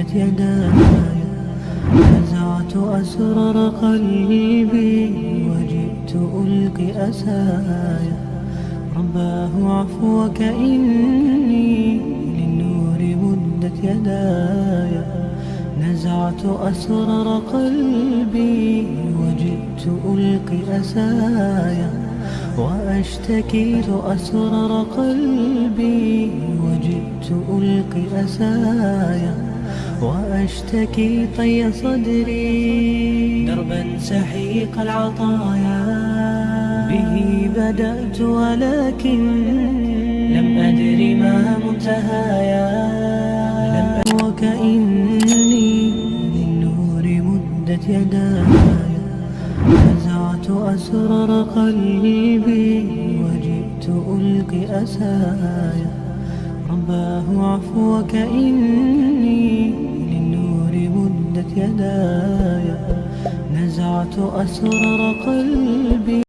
مدت يداي نزعت أسرار قلبي وجئت ألقي أسايا رباه عفوك إني للنور مدت يداي نزعت أسرار قلبي وجئت ألقي أسايا وأشتكي أسرار قلبي وجئت ألقي أسايا وأشتكي طي صدري دربا سحيق العطايا به بدأت ولكن لم أدر ما منتهايا وكأني للنور مدت يداي نزعت أسرار قلبي وجئت ألقي أسايا رباه عفوك إني للنور مدت يداي نزعت أسرار قلبي